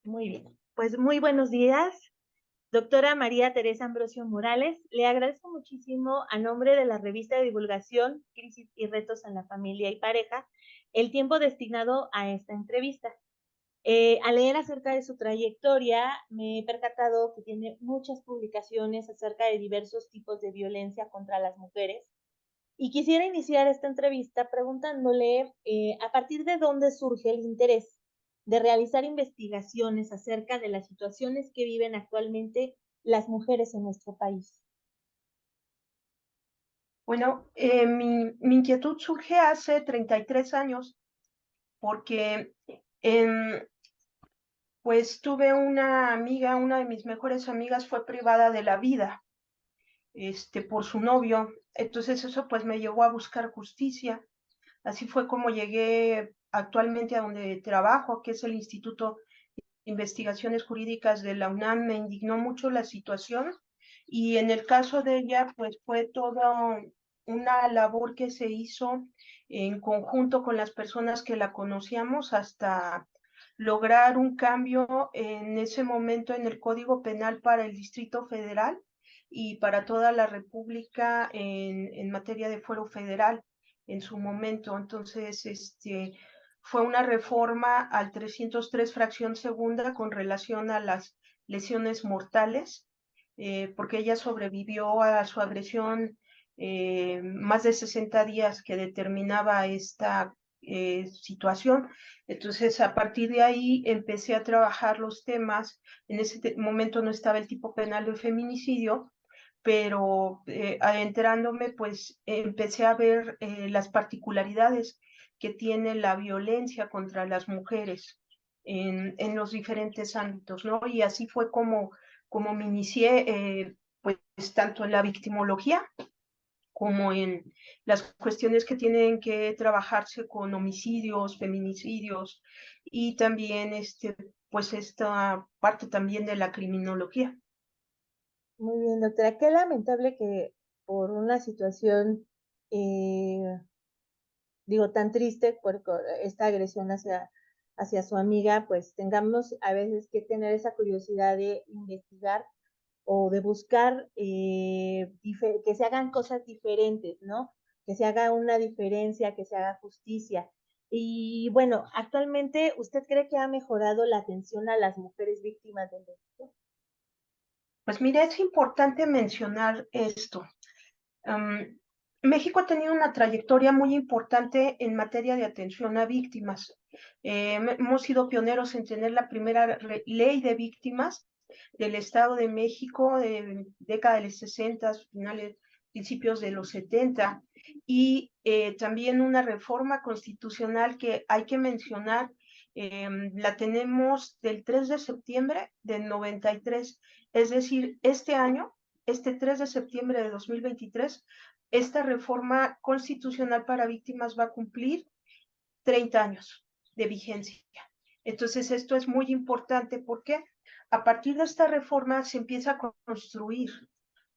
Muy bien. Pues muy buenos días, doctora María Teresa Ambrosio Morales. Le agradezco muchísimo a nombre de la revista de divulgación Crisis y Retos en la Familia y Pareja el tiempo destinado a esta entrevista. Al leer acerca de su trayectoria, me he percatado que tiene muchas publicaciones acerca de diversos tipos de violencia contra las mujeres. Y quisiera iniciar esta entrevista preguntándole a partir de dónde surge el interés de realizar investigaciones acerca de las situaciones que viven actualmente las mujeres en nuestro país. Bueno, mi inquietud surge hace 33 años porque em, pues tuve una amiga, una de mis mejores amigas fue privada de la vida por su novio. Entonces eso pues me llevó a buscar justicia. Así fue como llegué actualmente a donde trabajo, que es el Instituto de Investigaciones Jurídicas de la UNAM. Me indignó mucho la situación y en el caso de ella pues fue toda una labor que se hizo en conjunto con las personas que la conocíamos hasta lograr un cambio en ese momento en el Código Penal para el Distrito Federal y para toda la República en materia de fuero federal en su momento. Entonces, fue una reforma al 303 fracción segunda con relación a las lesiones mortales, porque ella sobrevivió a su agresión más de 60 días que determinaba esta situación. Entonces, a partir de ahí empecé a trabajar los temas. En ese momento no estaba el tipo penal de feminicidio, pero adentrándome, pues empecé a ver las particularidades que tiene la violencia contra las mujeres en los diferentes ámbitos, ¿no? Y así fue como me inicié, pues tanto en la victimología como en las cuestiones que tienen que trabajarse con homicidios, feminicidios y también pues esta parte también de la criminología. Muy bien, doctora. Qué lamentable que por una situación, eh, digo, tan triste por esta agresión hacia su amiga, pues tengamos a veces que tener esa curiosidad de investigar o de buscar que se hagan cosas diferentes, ¿no? Que se haga una diferencia, que se haga justicia. Y bueno, actualmente, ¿usted cree que ha mejorado la atención a las mujeres víctimas del delito? Pues mira, es importante mencionar esto. Um, México ha tenido una trayectoria muy importante en materia de atención a víctimas. Hemos sido pioneros en tener la primera ley de víctimas del Estado de México de década de los 60, finales, principios de los 70, y también una reforma constitucional que hay que mencionar, la tenemos del 3 de septiembre del 93, es decir, este año, este 3 de septiembre de 2023, esta reforma constitucional para víctimas va a cumplir 30 años de vigencia. Entonces, esto es muy importante porque a partir de esta reforma se empieza a construir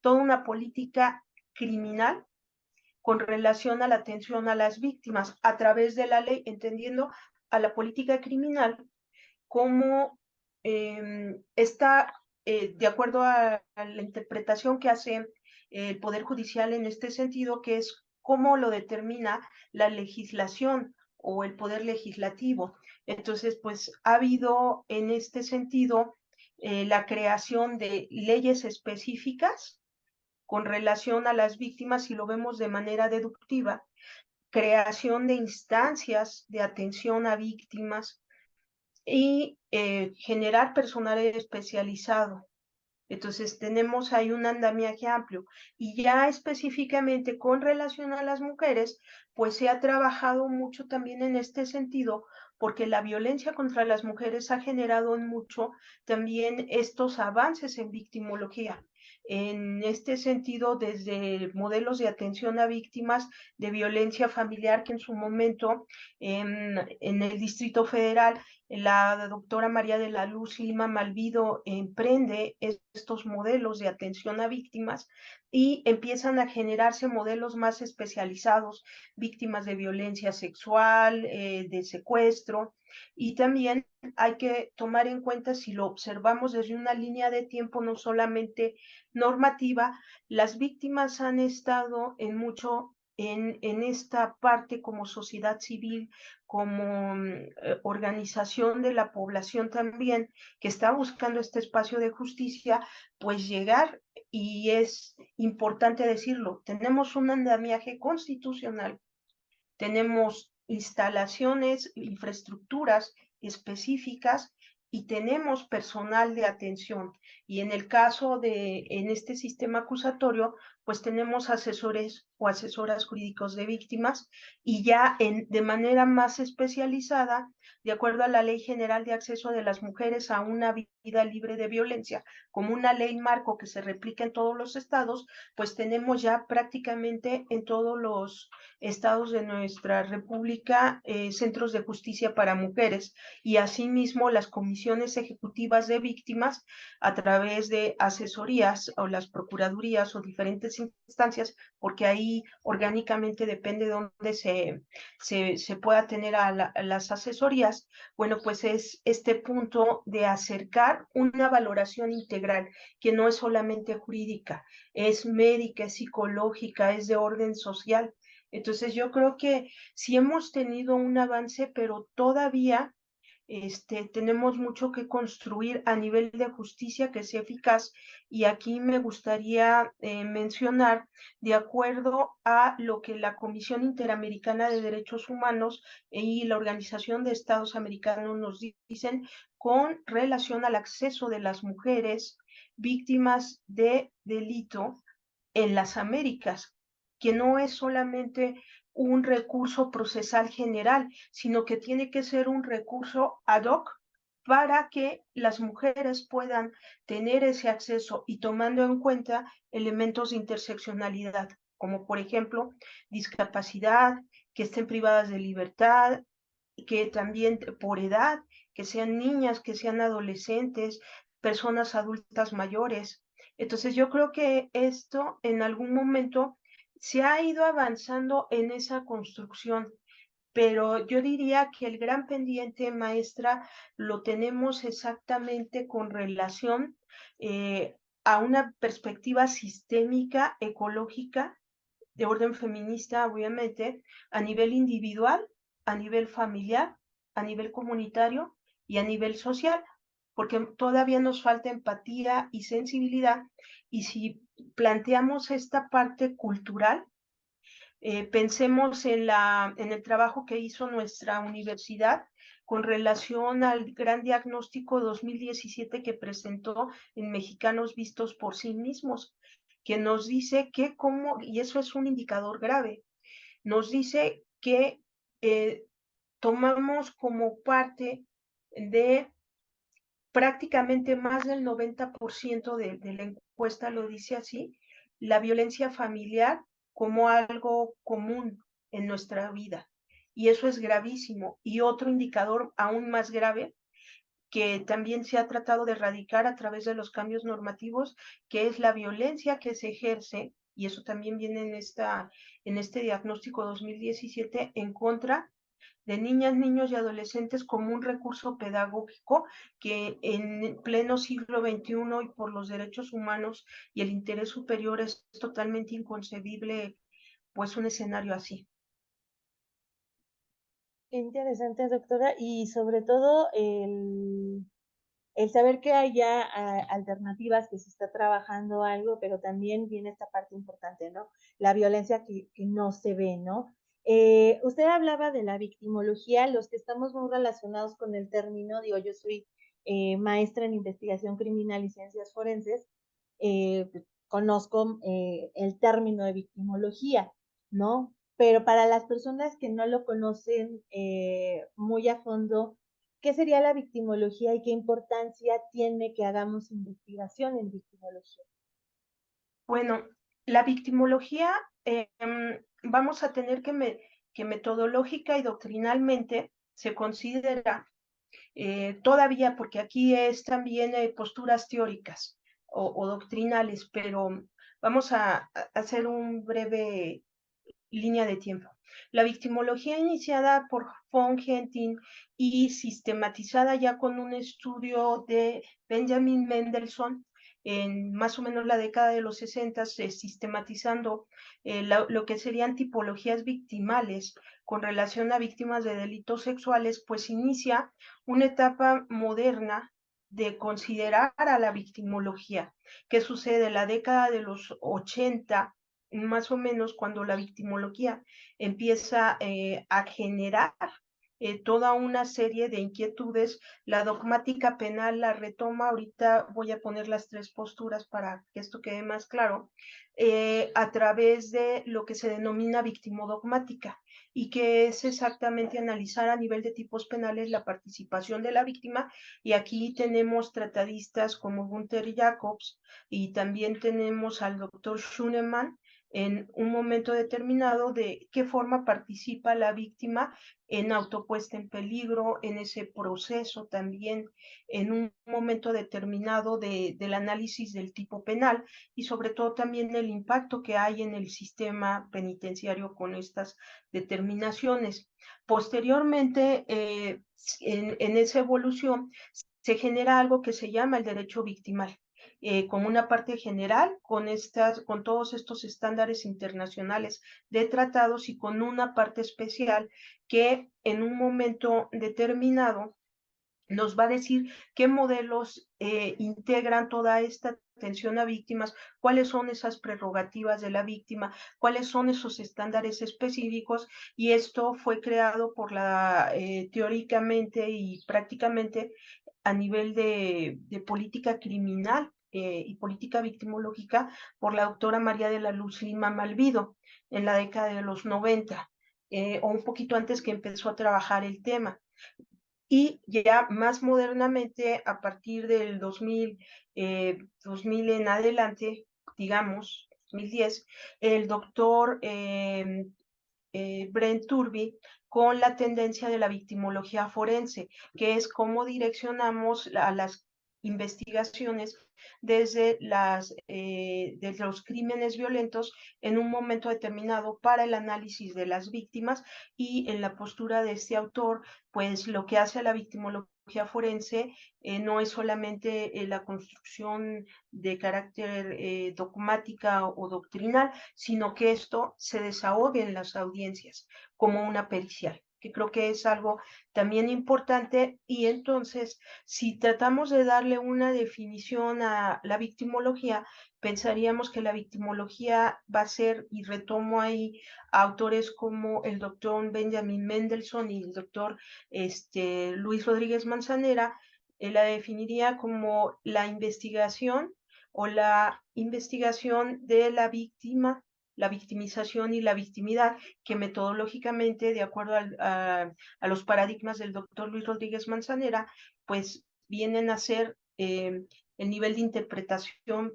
toda una política criminal con relación a la atención a las víctimas a través de la ley, entendiendo a la política criminal como está, de acuerdo a la interpretación que hace el Poder Judicial en este sentido, que es cómo lo determina la legislación o el Poder Legislativo. Entonces, pues ha habido en este sentido la creación de leyes específicas con relación a las víctimas, y lo vemos de manera deductiva, creación de instancias de atención a víctimas y generar personal especializado. Entonces tenemos ahí un andamiaje amplio y ya específicamente con relación a las mujeres, pues se ha trabajado mucho también en este sentido, porque la violencia contra las mujeres ha generado en mucho también estos avances en victimología. En este sentido, desde modelos de atención a víctimas de violencia familiar que en su momento en el Distrito Federal la doctora María de la Luz Lima Malvido emprende estos modelos de atención a víctimas y empiezan a generarse modelos más especializados, víctimas de violencia sexual, de secuestro, Y también hay que tomar en cuenta, si lo observamos desde una línea de tiempo no solamente normativa, las víctimas han estado en esta parte como sociedad civil, como organización de la población también, que está buscando este espacio de justicia, pues llegar, y es importante decirlo, tenemos un andamiaje constitucional, tenemos instalaciones, infraestructuras específicas y tenemos personal de atención. Y en el caso en este sistema acusatorio, pues tenemos asesores o asesoras jurídicos de víctimas y ya de manera más especializada, de acuerdo a la Ley General de Acceso de las Mujeres a una vida libre de violencia, como una ley marco que se replica en todos los estados, pues tenemos ya prácticamente en todos los estados de nuestra república centros de justicia para mujeres, y asimismo las comisiones ejecutivas de víctimas a través de asesorías o las procuradurías o diferentes instancias, porque ahí orgánicamente depende de dónde se pueda tener a las asesorías. Bueno, pues es este punto de acercar una valoración integral que no es solamente jurídica, es médica, es psicológica, es de orden social. Entonces yo creo que sí hemos tenido un avance, pero todavía tenemos mucho que construir a nivel de justicia que sea eficaz. Y aquí me gustaría mencionar, de acuerdo a lo que la Comisión Interamericana de Derechos Humanos y la Organización de Estados Americanos nos dicen con relación al acceso de las mujeres víctimas de delito en las Américas, que no es solamente un recurso procesal general, sino que tiene que ser un recurso ad hoc para que las mujeres puedan tener ese acceso y tomando en cuenta elementos de interseccionalidad, como por ejemplo discapacidad, que estén privadas de libertad, que también por edad, que sean niñas, que sean adolescentes, personas adultas mayores. Entonces yo creo que esto en algún momento se ha ido avanzando en esa construcción, pero yo diría que el gran pendiente, maestra, lo tenemos exactamente con relación a una perspectiva sistémica, ecológica, de orden feminista, obviamente, a nivel individual, a nivel familiar, a nivel comunitario y a nivel social, porque todavía nos falta empatía y sensibilidad. Y si planteamos esta parte cultural, pensemos en el trabajo que hizo nuestra universidad con relación al gran diagnóstico 2017 que presentó en Mexicanos Vistos por Sí Mismos, que nos dice que y eso es un indicador grave, nos dice que tomamos como parte de prácticamente más del 90% de la encuesta, lo dice así, la violencia familiar como algo común en nuestra vida. Y eso es gravísimo. Y otro indicador aún más grave que también se ha tratado de erradicar a través de los cambios normativos, que es la violencia que se ejerce, y eso también viene en este diagnóstico 2017, en contra de niñas, niños y adolescentes como un recurso pedagógico que en pleno siglo XXI y por los derechos humanos y el interés superior es totalmente inconcebible, pues un escenario así. Qué interesante, doctora, y sobre todo el saber que hay ya alternativas, que se está trabajando algo, pero también viene esta parte importante, ¿no? La violencia que no se ve, ¿no? Usted hablaba de la victimología, los que estamos muy relacionados con el término, digo, yo soy maestra en investigación criminal y ciencias forenses, conozco el término de victimología, ¿no? Pero para las personas que no lo conocen muy a fondo, ¿qué sería la victimología y qué importancia tiene que hagamos investigación en victimología? Bueno, la victimología, vamos a tener que metodológica y doctrinalmente se considera todavía, porque aquí es también posturas teóricas o doctrinales, pero vamos a hacer un breve línea de tiempo. La victimología iniciada por von Genting y sistematizada ya con un estudio de Benjamin Mendelssohn en más o menos la década de los 60, sistematizando lo que serían tipologías victimales con relación a víctimas de delitos sexuales, pues inicia una etapa moderna de considerar a la victimología. ¿Qué sucede? La década de los 80, más o menos, cuando la victimología empieza a generar toda una serie de inquietudes. La dogmática penal la retoma, ahorita voy a poner las tres posturas para que esto quede más claro, a través de lo que se denomina victimodogmática y que es exactamente analizar a nivel de tipos penales la participación de la víctima, y aquí tenemos tratadistas como Gunther Jacobs y también tenemos al doctor Schunemann en un momento determinado de qué forma participa la víctima en autopuesta en peligro, en ese proceso también, en un momento determinado del análisis del tipo penal y sobre todo también el impacto que hay en el sistema penitenciario con estas determinaciones. Posteriormente, en esa evolución, se genera algo que se llama el derecho victimal. Como una parte general con todos estos estándares internacionales de tratados y con una parte especial que en un momento determinado nos va a decir qué modelos integran toda esta atención a víctimas, cuáles son esas prerrogativas de la víctima, cuáles son esos estándares específicos, y esto fue creado por teóricamente y prácticamente a nivel de política criminal y política victimológica por la doctora María de la Luz Lima Malvido en la década de los 90, o un poquito antes que empezó a trabajar el tema. Y ya más modernamente, a partir del 2000 en adelante, digamos, 2010, el doctor Brent Turby con la tendencia de la victimología forense, que es cómo direccionamos a las investigaciones desde los crímenes violentos en un momento determinado para el análisis de las víctimas. Y en la postura de este autor, pues lo que hace a la victimología forense no es solamente la construcción de carácter dogmática o doctrinal, sino que esto se desahogue en las audiencias como una pericial, que creo que es algo también importante. Y entonces, si tratamos de darle una definición a la victimología, pensaríamos que la victimología va a ser, y retomo ahí a autores como el doctor Benjamin Mendelssohn y el doctor Luis Rodríguez Manzanera, la definiría como la investigación o la investigación de la víctima, la victimización y la victimidad, que metodológicamente, de acuerdo a los paradigmas del doctor Luis Rodríguez Manzanera, pues vienen a ser el nivel de interpretación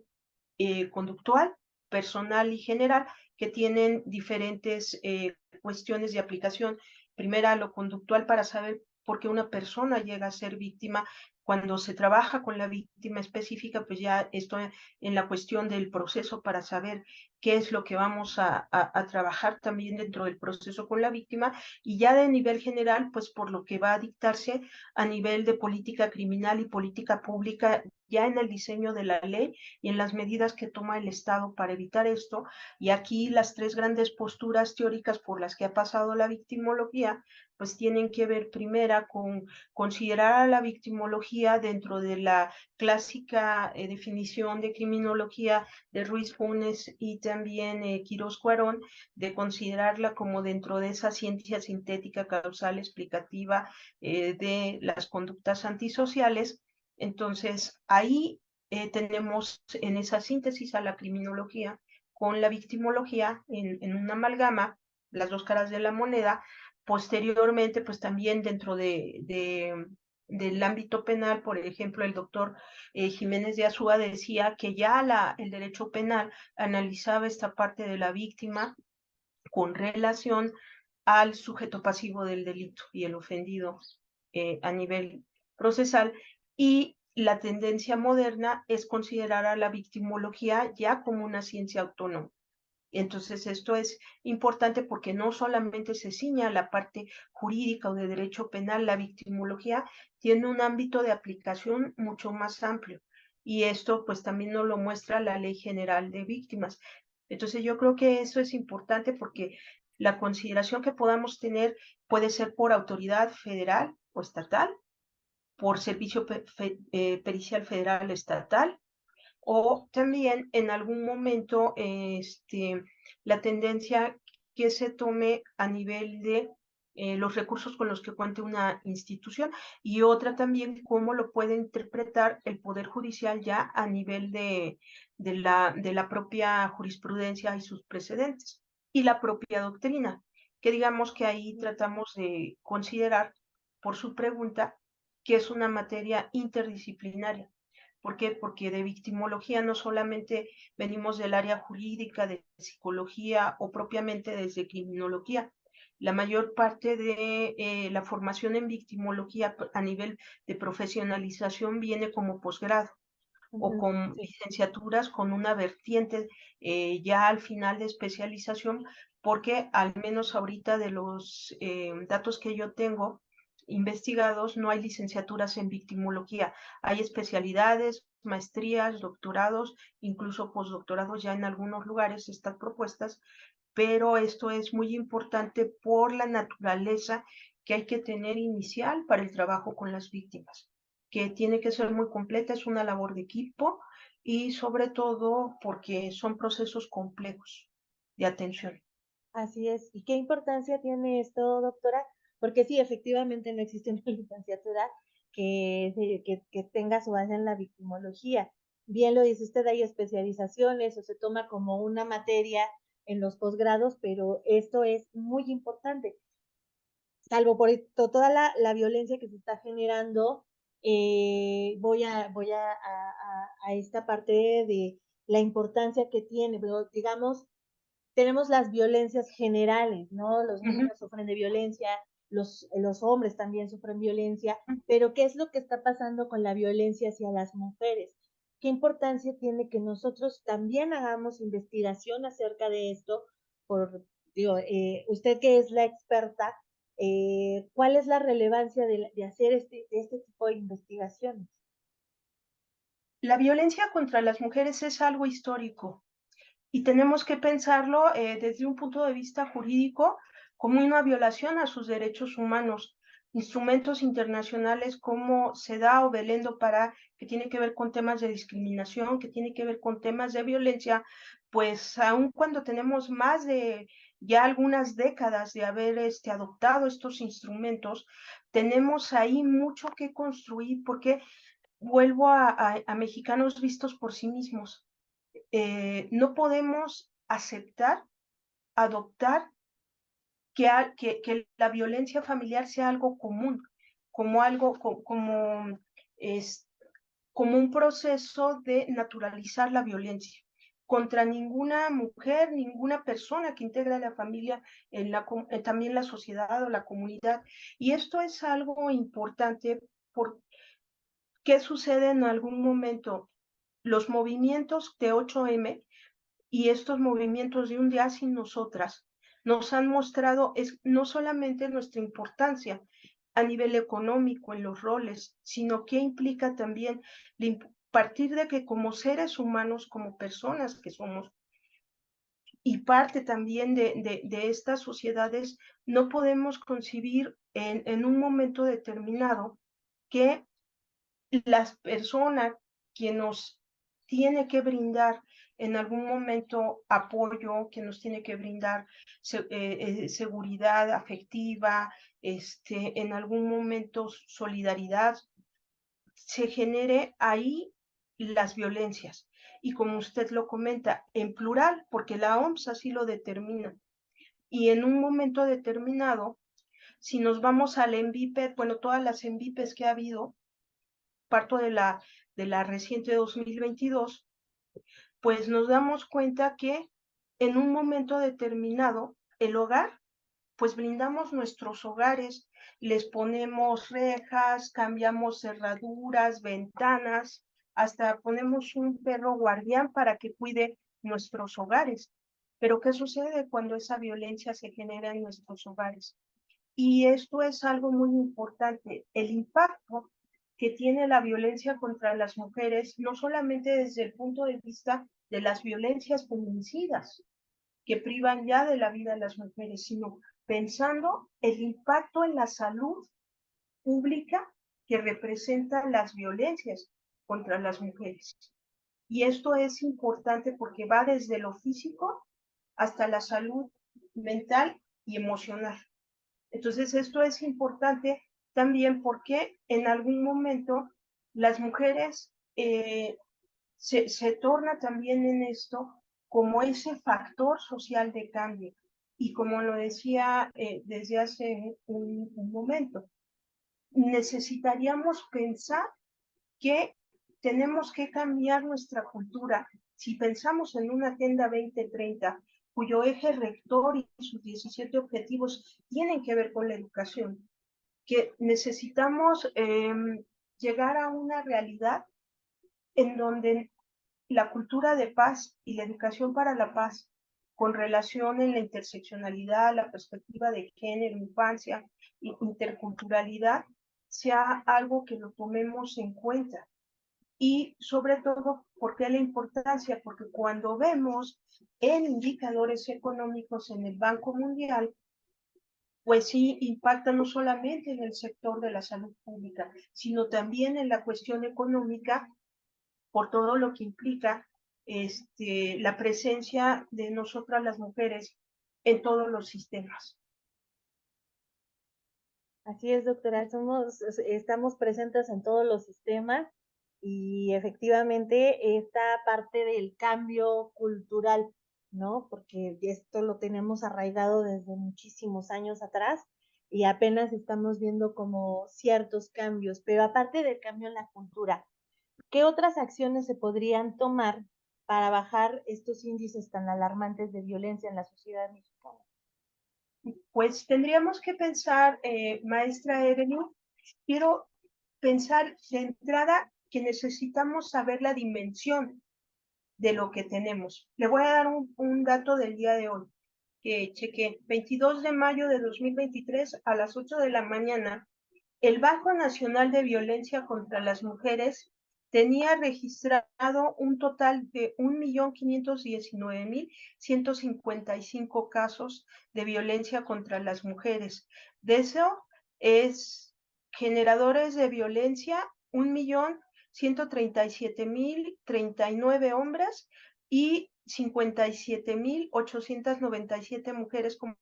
conductual, personal y general, que tienen diferentes cuestiones de aplicación. Primera, lo conductual para saber por qué una persona llega a ser víctima. Cuando se trabaja con la víctima específica, pues ya esto en la cuestión del proceso para saber qué es lo que vamos a trabajar también dentro del proceso con la víctima, y ya de nivel general, pues por lo que va a dictarse a nivel de política criminal y política pública, ya en el diseño de la ley y en las medidas que toma el Estado para evitar esto. Y aquí las tres grandes posturas teóricas por las que ha pasado la victimología, pues tienen que ver primera con considerar a la victimología dentro de la clásica definición de criminología de Ruiz Funes y también Quirós Cuarón, de considerarla como dentro de esa ciencia sintética causal explicativa de las conductas antisociales. Entonces, ahí tenemos en esa síntesis a la criminología con la victimología en una amalgama, las dos caras de la moneda. Posteriormente, pues también dentro del ámbito penal, por ejemplo, el doctor Jiménez de Azúa decía que ya el derecho penal analizaba esta parte de la víctima con relación al sujeto pasivo del delito y el ofendido a nivel procesal. Y la tendencia moderna es considerar a la victimología ya como una ciencia autónoma. Entonces, esto es importante porque no solamente se ciña a la parte jurídica o de derecho penal, la victimología tiene un ámbito de aplicación mucho más amplio. Y esto pues también nos lo muestra la Ley General de Víctimas. Entonces, yo creo que eso es importante porque la consideración que podamos tener puede ser por autoridad federal o estatal, por servicio pericial federal estatal, o también en algún momento la tendencia que se tome a nivel de los recursos con los que cuente una institución, y otra también cómo lo puede interpretar el Poder Judicial ya a nivel de la propia jurisprudencia y sus precedentes, y la propia doctrina, que digamos que ahí tratamos de considerar, por su pregunta, que es una materia interdisciplinaria. ¿Por qué? Porque de victimología no solamente venimos del área jurídica, de psicología o propiamente desde criminología. La mayor parte de la formación en victimología a nivel de profesionalización viene como posgrado o con Sí. licenciaturas con una vertiente ya al final de especialización, porque al menos ahorita de los datos que yo tengo investigados, no hay licenciaturas en victimología, hay especialidades, maestrías, doctorados, incluso postdoctorados ya en algunos lugares están propuestas, pero esto es muy importante por la naturaleza que hay que tener inicial para el trabajo con las víctimas, que tiene que ser muy completa, es una labor de equipo y sobre todo porque son procesos complejos de atención. Así es. ¿Y qué importancia tiene esto, doctora? Porque sí, efectivamente no existe una licenciatura que tenga su base en la victimología. Bien lo dice usted, hay especializaciones o se toma como una materia en los posgrados, pero esto es muy importante. Salvo por toda la violencia que se está generando, voy a esta parte de la importancia que tiene, pero digamos, tenemos las violencias generales, ¿no? Los Uh -huh. niños sufren de violencia, los hombres también sufren violencia, pero ¿qué es lo que está pasando con la violencia hacia las mujeres? ¿Qué importancia tiene que nosotros también hagamos investigación acerca de esto? Por, digo, usted que es la experta, ¿cuál es la relevancia de hacer este tipo de investigaciones? La violencia contra las mujeres es algo histórico y tenemos que pensarlo desde un punto de vista jurídico como una violación a sus derechos humanos. Instrumentos internacionales como CEDAW, Belén do Pará, que tiene que ver con temas de discriminación, que tiene que ver con temas de violencia, pues aun cuando tenemos más de ya algunas décadas de haber adoptado estos instrumentos, tenemos ahí mucho que construir porque vuelvo a mexicanos vistos por sí mismos. No podemos aceptar, adoptar que la violencia familiar sea algo común, como algo, es, como un proceso de naturalizar la violencia contra ninguna mujer, ninguna persona que integra la familia, también la sociedad o la comunidad. Y esto es algo importante porque ¿qué sucede en algún momento? Los movimientos de 8M y estos movimientos de un día sin nosotras nos han mostrado no solamente nuestra importancia a nivel económico en los roles, sino que implica también partir de que como seres humanos, como personas que somos, y parte también de estas sociedades, no podemos concebir en un momento determinado que las personas que nos tiene que brindar en algún momento apoyo, que nos tiene que brindar seguridad afectiva, en algún momento solidaridad, se genere ahí las violencias. Y como usted lo comenta, en plural, porque la OMS así lo determina. Y en un momento determinado, si nos vamos al ENVIPE, bueno, todas las ENVIPES que ha habido, parto de la reciente 2022, pues nos damos cuenta que en un momento determinado el hogar, pues brindamos nuestros hogares, les ponemos rejas, cambiamos cerraduras, ventanas, hasta ponemos un perro guardián para que cuide nuestros hogares. Pero ¿qué sucede cuando esa violencia se genera en nuestros hogares? Y esto es algo muy importante, el impacto que tiene la violencia contra las mujeres, no solamente desde el punto de vista de las violencias feminicidas, que privan ya de la vida a las mujeres, sino pensando el impacto en la salud pública que representan las violencias contra las mujeres. Y esto es importante porque va desde lo físico hasta la salud mental y emocional. Entonces, esto es importante también porque en algún momento las mujeres se torna también en esto como ese factor social de cambio. Y como lo decía desde hace un momento, necesitaríamos pensar que tenemos que cambiar nuestra cultura. Si pensamos en una Agenda 2030, cuyo eje rector y sus 17 objetivos tienen que ver con la educación, que necesitamos llegar a una realidad en donde la cultura de paz y la educación para la paz, con relación en la interseccionalidad, la perspectiva de género, infancia, interculturalidad, sea algo que lo tomemos en cuenta. Y sobre todo, ¿por qué la importancia? Porque cuando vemos en indicadores económicos en el Banco Mundial, pues sí impacta no solamente en el sector de la salud pública, sino también en la cuestión económica por todo lo que implica la presencia de nosotras las mujeres en todos los sistemas. Así es, doctora, estamos presentes en todos los sistemas y efectivamente esta parte del cambio cultural, ¿no? Porque esto lo tenemos arraigado desde muchísimos años atrás y apenas estamos viendo como ciertos cambios, pero aparte del cambio en la cultura, ¿qué otras acciones se podrían tomar para bajar estos índices tan alarmantes de violencia en la sociedad mexicana? Pues tendríamos que pensar, maestra Evelyn, quiero pensar de entrada que necesitamos saber la dimensión de lo que tenemos. Le voy a dar un dato del día de hoy, que chequé. 22 de mayo de 2023 a las 8 de la mañana, el Banco Nacional de Violencia contra las Mujeres tenía registrado un total de 1.519.155 casos de violencia contra las mujeres. De eso es generadores de violencia 1.137.039 hombres y 57.897 mujeres como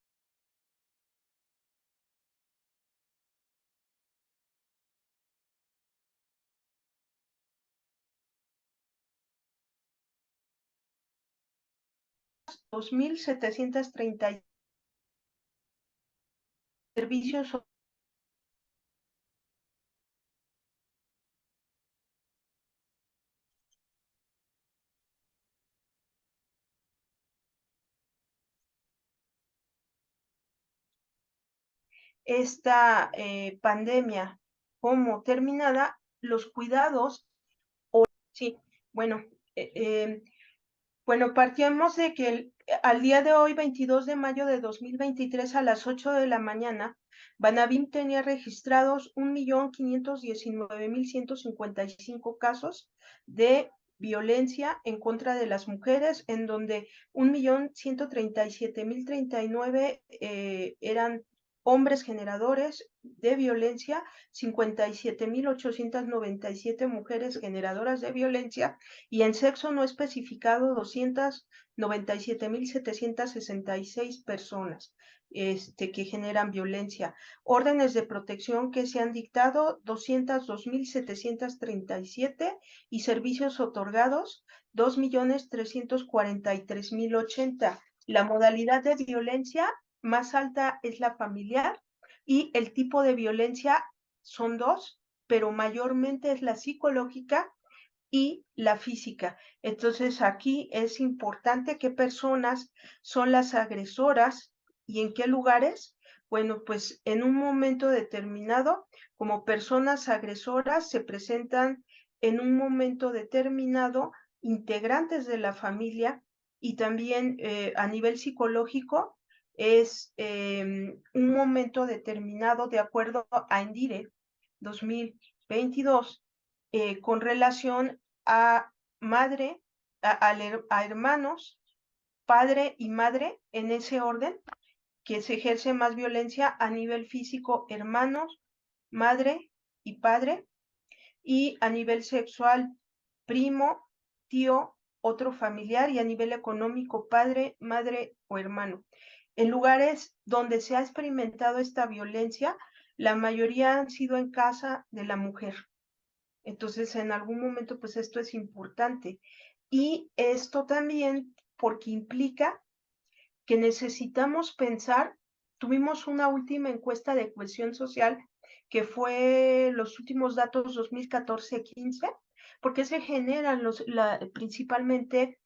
2.730 servicios. Esta pandemia como terminada, los cuidados, sí, bueno, bueno, partíamos de que al día de hoy, 22 de mayo de 2023 a las 8 de la mañana, Banabim tenía registrados 1.519.155 casos de violencia en contra de las mujeres, en donde 1.137.039 eran hombres generadores de violencia, 57.897 mujeres generadoras de violencia y en sexo no especificado 297.766 personas que generan violencia. Órdenes de protección que se han dictado 202.737 y servicios otorgados 2.343.080. La modalidad de violencia más alta es la familiar y el tipo de violencia son dos, pero mayormente es la psicológica y la física. Entonces aquí es importante qué personas son las agresoras y en qué lugares. Bueno, pues en un momento determinado, como personas agresoras se presentan en un momento determinado integrantes de la familia y también a nivel psicológico es un momento determinado de acuerdo a INDIRE 2022 con relación a madre, a hermanos, padre y madre en ese orden, que se ejerce más violencia a nivel físico, hermanos, madre y padre, y a nivel sexual, primo, tío, otro familiar, y a nivel económico, padre, madre o hermano. En lugares donde se ha experimentado esta violencia, la mayoría han sido en casa de la mujer. Entonces, en algún momento, pues esto es importante. Y esto también porque implica que necesitamos pensar, tuvimos una última encuesta de cohesión social que fue los últimos datos 2014-15, porque se generan principalmente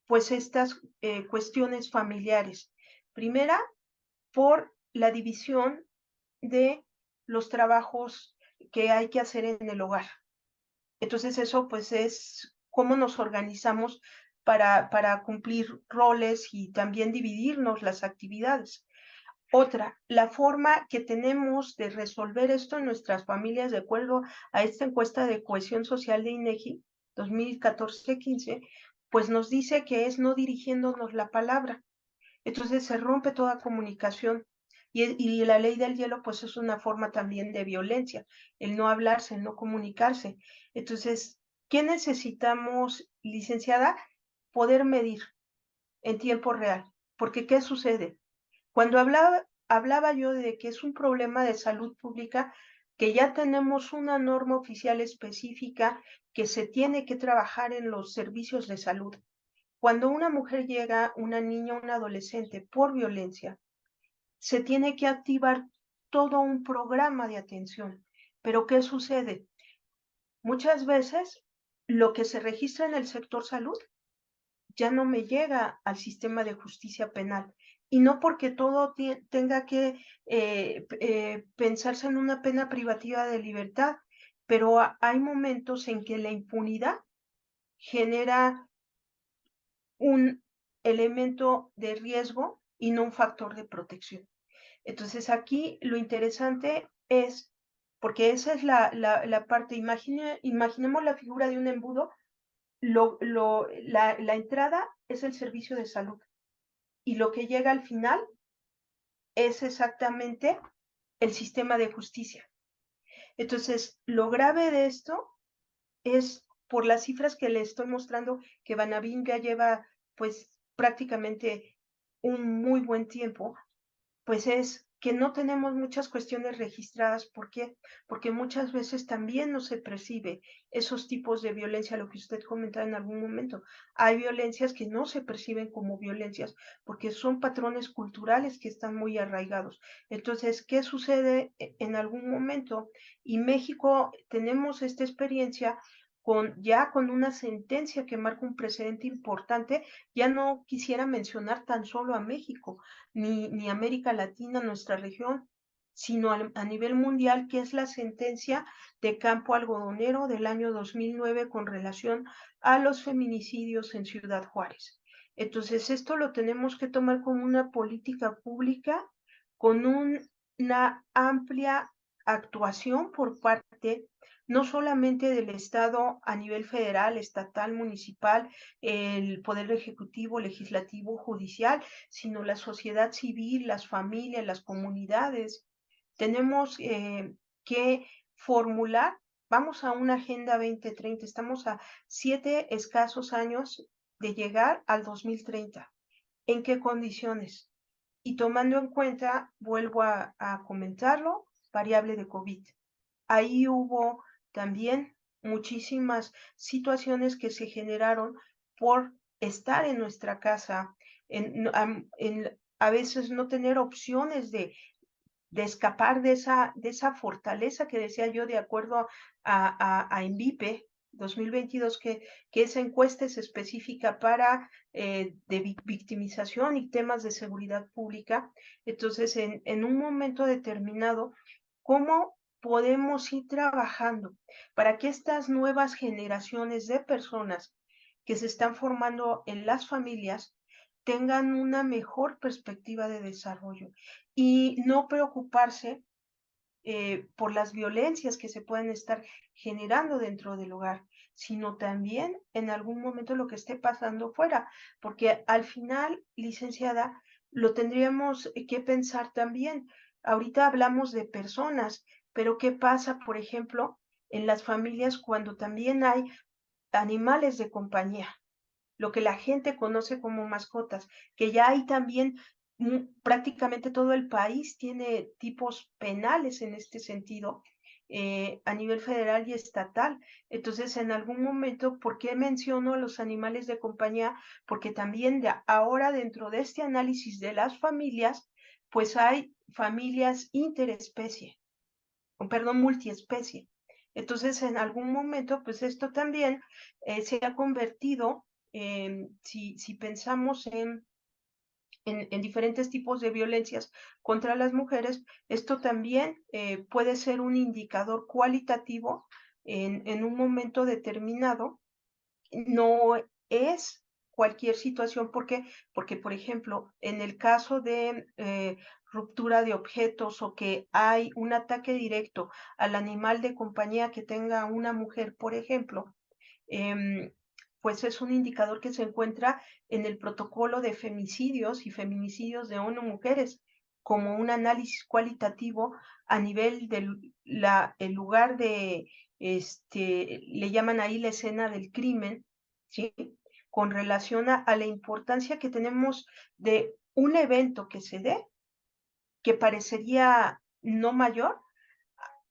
pues estas cuestiones familiares. Primera, por la división de los trabajos que hay que hacer en el hogar. Entonces eso pues es cómo nos organizamos para cumplir roles y también dividirnos las actividades. Otra, la forma que tenemos de resolver esto en nuestras familias, de acuerdo a esta encuesta de cohesión social de INEGI 2014-15, pues nos dice que es no dirigiéndonos la palabra. Entonces se rompe toda comunicación. Y la ley del hielo, pues es una forma también de violencia, el no hablarse, el no comunicarse. Entonces, ¿qué necesitamos, licenciada? Poder medir en tiempo real. Porque, ¿qué sucede? Cuando hablaba yo de que es un problema de salud pública, que ya tenemos una norma oficial específica que se tiene que trabajar en los servicios de salud. Cuando una mujer llega, una niña, un adolescente, por violencia, se tiene que activar todo un programa de atención. Pero ¿qué sucede? Muchas veces lo que se registra en el sector salud ya no me llega al sistema de justicia penal. Y no porque todo tenga que pensarse en una pena privativa de libertad, pero hay momentos en que la impunidad genera un elemento de riesgo y no un factor de protección. Entonces aquí lo interesante es, porque esa es la parte, imaginemos la figura de un embudo, la entrada es el servicio de salud y lo que llega al final es exactamente el sistema de justicia. Entonces, lo grave de esto es por las cifras que le estoy mostrando, que Banabín ya lleva pues prácticamente un muy buen tiempo, pues es que no tenemos muchas cuestiones registradas. ¿Por qué? Porque muchas veces también no se percibe esos tipos de violencia, lo que usted comentaba en algún momento. Hay violencias que no se perciben como violencias porque son patrones culturales que están muy arraigados. Entonces, ¿qué sucede en algún momento? Y México tenemos esta experiencia con una sentencia que marca un precedente importante. Ya no quisiera mencionar tan solo a México, ni América Latina, nuestra región, sino a nivel mundial, que es la sentencia de Campo Algodonero del año 2009 con relación a los feminicidios en Ciudad Juárez. Entonces, esto lo tenemos que tomar como una política pública con una amplia actuación por parte no solamente del Estado a nivel federal, estatal, municipal, el Poder Ejecutivo, Legislativo, Judicial, sino la sociedad civil, las familias, las comunidades. Tenemos que formular, vamos a una Agenda 2030, estamos a 7 escasos años de llegar al 2030. ¿En qué condiciones? Y tomando en cuenta, vuelvo a comentarlo, variable de COVID. Ahí hubo también muchísimas situaciones que se generaron por estar en nuestra casa, a veces no tener opciones de escapar de esa fortaleza que decía yo, de acuerdo a ENVIPE 2022, que esa encuesta es específica para de victimización y temas de seguridad pública. Entonces, en un momento determinado, ¿cómo podemos ir trabajando para que estas nuevas generaciones de personas que se están formando en las familias tengan una mejor perspectiva de desarrollo y no preocuparse por las violencias que se pueden estar generando dentro del hogar, sino también en algún momento lo que esté pasando fuera, porque al final, licenciada, lo tendríamos que pensar también. Ahorita hablamos de personas, pero ¿qué pasa, por ejemplo, en las familias cuando también hay animales de compañía? Lo que la gente conoce como mascotas, que ya hay también prácticamente todo el país tiene tipos penales en este sentido, a nivel federal y estatal. Entonces, en algún momento, ¿por qué menciono a los animales de compañía? Porque también ahora dentro de este análisis de las familias, pues hay familias interespecie, perdón, multiespecie. Entonces, en algún momento, pues esto también se ha convertido, si pensamos en diferentes tipos de violencias contra las mujeres, esto también puede ser un indicador cualitativo en un momento determinado. No es cualquier situación, porque, por ejemplo, en el caso de ruptura de objetos o que hay un ataque directo al animal de compañía que tenga una mujer, por ejemplo, pues es un indicador que se encuentra en el protocolo de femicidios y feminicidios de ONU Mujeres, como un análisis cualitativo a nivel del el lugar de, le llaman ahí la escena del crimen, ¿sí? Con relación a la importancia que tenemos de un evento que se dé, que parecería no mayor,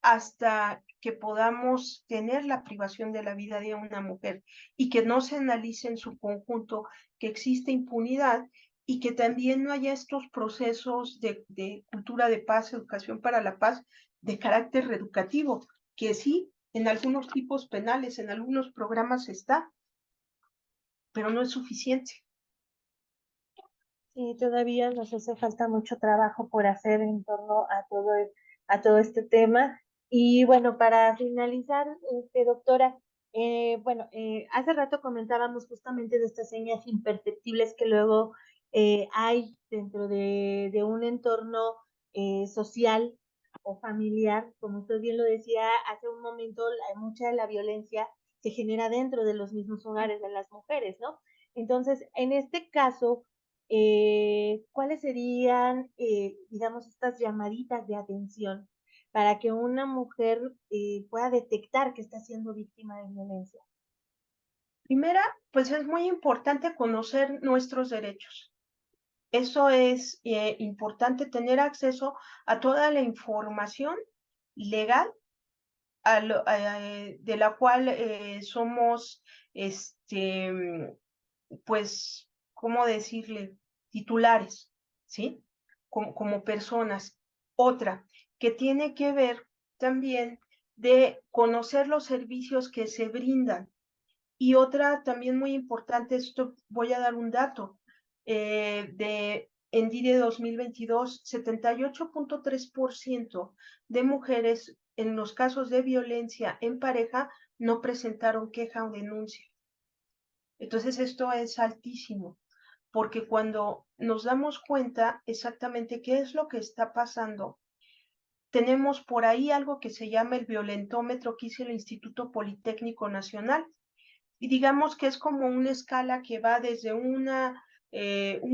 hasta que podamos tener la privación de la vida de una mujer y que no se analice en su conjunto que existe impunidad y que también no haya estos procesos de cultura de paz, educación para la paz, de carácter reeducativo, que sí, en algunos tipos penales, en algunos programas está, pero no es suficiente. Sí, todavía nos hace falta mucho trabajo por hacer en torno a todo este tema. Y bueno, para finalizar, doctora, hace rato comentábamos justamente de estas señas imperceptibles que luego hay dentro de un entorno social o familiar. Como usted bien lo decía hace un momento, mucha de la violencia se genera dentro de los mismos hogares de las mujeres, ¿no? Entonces, en este caso, ¿cuáles serían, digamos, estas llamaditas de atención para que una mujer pueda detectar que está siendo víctima de violencia? Primera, pues es muy importante conocer nuestros derechos. Eso es importante, tener acceso a toda la información legal de la cual somos, pues, ¿cómo decirle? Titulares, ¿sí? Como personas. Otra, que tiene que ver también de conocer los servicios que se brindan. Y otra también muy importante, esto voy a dar un dato, de ENDIRE 2022, 78.3% de mujeres en los casos de violencia en pareja no presentaron queja o denuncia. Entonces esto es altísimo, porque cuando nos damos cuenta exactamente qué es lo que está pasando, tenemos por ahí algo que se llama el violentómetro que hizo el Instituto Politécnico Nacional, y digamos que es como una escala que va desde un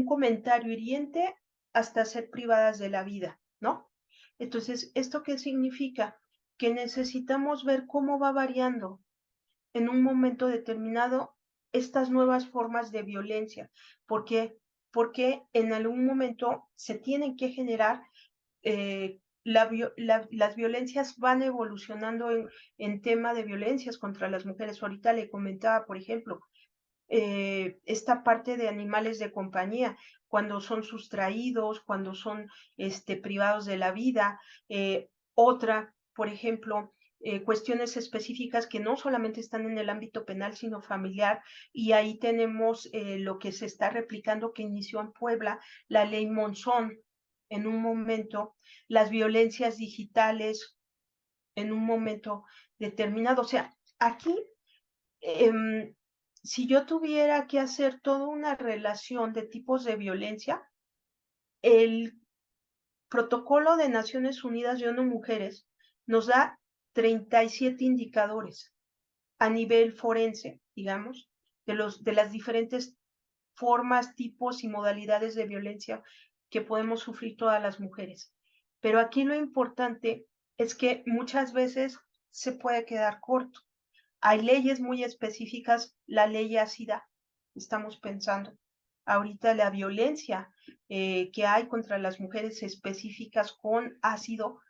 comentario hiriente hasta ser privadas de la vida, ¿no? Entonces, ¿esto qué significa? Que necesitamos ver cómo va variando en un momento determinado estas nuevas formas de violencia. ¿Por qué? Porque en algún momento se tienen que generar las violencias van evolucionando en tema de violencias contra las mujeres. Ahorita le comentaba, por ejemplo, esta parte de animales de compañía, cuando son sustraídos, cuando son privados de la vida. Otra, por ejemplo, cuestiones específicas que no solamente están en el ámbito penal, sino familiar, y ahí tenemos lo que se está replicando que inició en Puebla, la ley Monzón en un momento, las violencias digitales en un momento determinado. O sea, aquí si yo tuviera que hacer toda una relación de tipos de violencia, el Protocolo de Naciones Unidas de ONU Mujeres nos da 37 indicadores a nivel forense, digamos, de las diferentes formas, tipos y modalidades de violencia que podemos sufrir todas las mujeres. Pero aquí lo importante es que muchas veces se puede quedar corto. Hay leyes muy específicas, la ley ácida, estamos pensando. Ahorita la violencia que hay contra las mujeres específicas con ácido,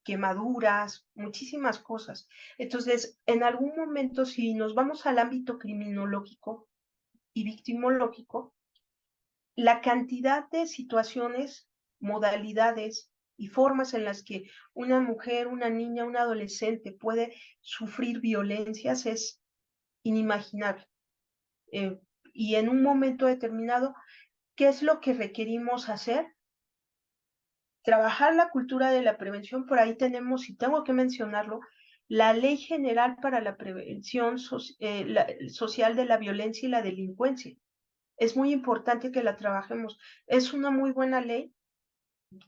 quemaduras, muchísimas cosas. Entonces, en algún momento, si nos vamos al ámbito criminológico y victimológico, la cantidad de situaciones, modalidades y formas en las que una mujer, una niña, un adolescente puede sufrir violencias es inimaginable. Eh, y en un momento determinado, ¿qué es lo que requerimos hacer? Trabajar la cultura de la prevención. Por ahí tenemos, y tengo que mencionarlo, la Ley General para la Prevención Social de la Violencia y la Delincuencia. Es muy importante que la trabajemos. Es una muy buena ley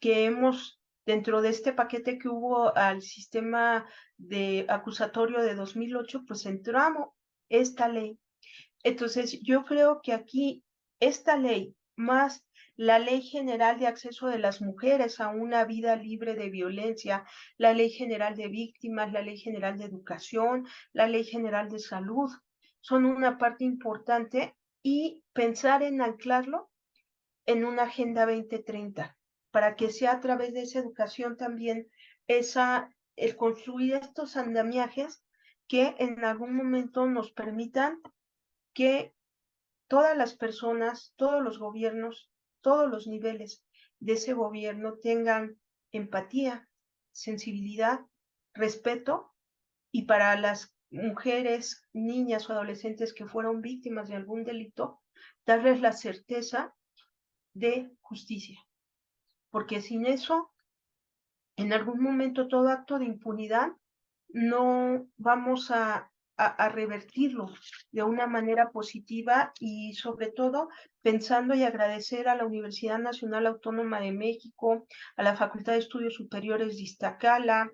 que hemos, dentro de este paquete que hubo al sistema de acusatorio de 2008, pues entramos esta ley. Entonces, yo creo que aquí esta ley, más la Ley General de Acceso de las Mujeres a una vida libre de violencia, la Ley General de Víctimas, la Ley General de Educación, la Ley General de Salud, son una parte importante y pensar en anclarlo en una Agenda 2030, para que sea a través de esa educación también el construir estos andamiajes que en algún momento nos permitan que todas las personas, todos los gobiernos, todos los niveles de ese gobierno tengan empatía, sensibilidad, respeto, y para las mujeres, niñas o adolescentes que fueron víctimas de algún delito, darles la certeza de justicia, porque sin eso, en algún momento todo acto de impunidad no vamos a revertirlo de una manera positiva y sobre todo pensando y agradecer a la Universidad Nacional Autónoma de México, a la Facultad de Estudios Superiores de Iztacala,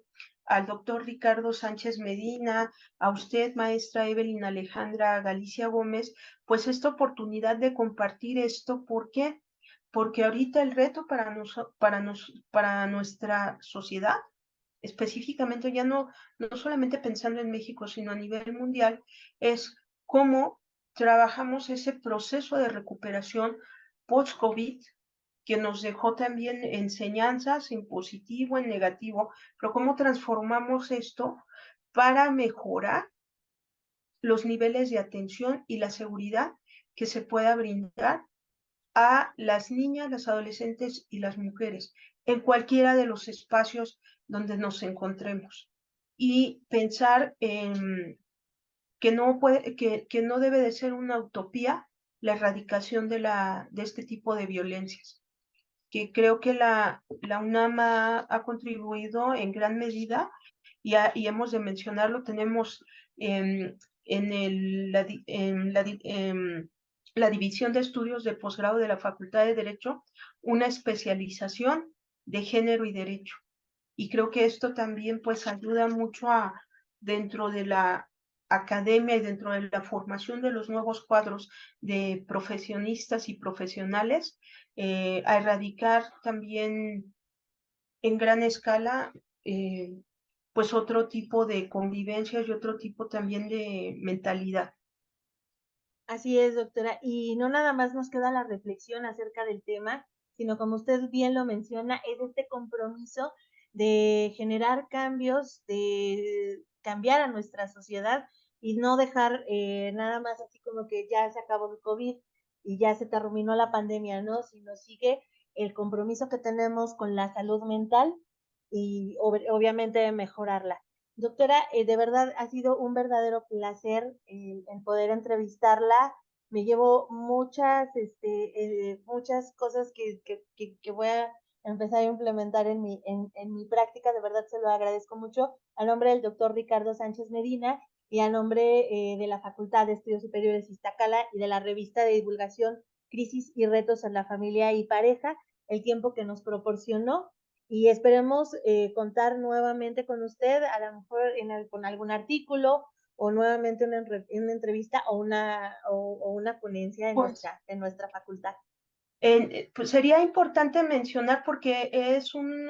al doctor Ricardo Sánchez Medina, a usted, maestra Evelyn Alejandra Galicia Gómez, pues esta oportunidad de compartir esto. ¿Por qué? Porque ahorita el reto para nuestra sociedad, específicamente ya no solamente pensando en México, sino a nivel mundial, es cómo trabajamos ese proceso de recuperación post-COVID que nos dejó también enseñanzas en positivo, en negativo, pero cómo transformamos esto para mejorar los niveles de atención y la seguridad que se pueda brindar a las niñas, las adolescentes y las mujeres en cualquiera de los espacios donde nos encontremos. Y pensar en que no debe de ser una utopía la erradicación de este tipo de violencias, que creo que la UNAM ha contribuido en gran medida y hemos de mencionarlo. Tenemos en, el, la, en la División de Estudios de Posgrado de la Facultad de Derecho una especialización de género y derecho. Y creo que esto también pues ayuda mucho dentro de la academia y dentro de la formación de los nuevos cuadros de profesionistas y profesionales, a erradicar también en gran escala pues otro tipo de convivencias y otro tipo también de mentalidad. Así es, doctora. Y no nada más nos queda la reflexión acerca del tema, sino como usted bien lo menciona, es este compromiso de generar cambios, de cambiar a nuestra sociedad y no dejar nada más así como que ya se acabó el COVID y ya se terminó la pandemia, ¿no? Sino sigue el compromiso que tenemos con la salud mental y obviamente mejorarla. Doctora, de verdad ha sido un verdadero placer el poder entrevistarla. Me llevo muchas cosas que voy a empezar a implementar en mi práctica. De verdad se lo agradezco mucho. A nombre del doctor Ricardo Sánchez Medina y a nombre de la Facultad de Estudios Superiores Iztacala y de la revista de divulgación Crisis y Retos en la Familia y Pareja, el tiempo que nos proporcionó y esperemos contar nuevamente con usted, a lo mejor con algún artículo o nuevamente una entrevista o una ponencia Pues en nuestra facultad. Pues sería importante mencionar porque es un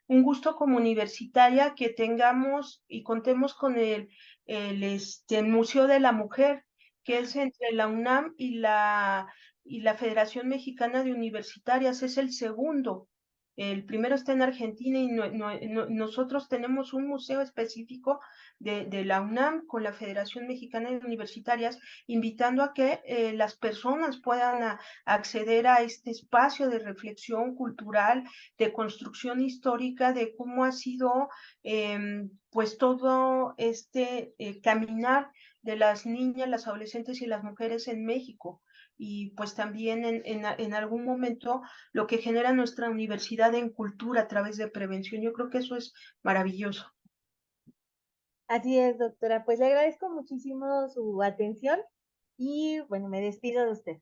gusto como universitaria que tengamos y contemos con el Museo de la Mujer, que es entre la UNAM y la Federación Mexicana de Universitarias, es el segundo. El primero está en Argentina y nosotros tenemos un museo específico de la UNAM con la Federación Mexicana de Universitarias, invitando a que las personas puedan acceder a este espacio de reflexión cultural, de construcción histórica, de cómo ha sido pues todo este caminar de las niñas, las adolescentes y las mujeres en México. Y pues también en algún momento lo que genera nuestra universidad en cultura a través de prevención. Yo creo que eso es maravilloso. Así es, doctora. Pues le agradezco muchísimo su atención y bueno, me despido de usted.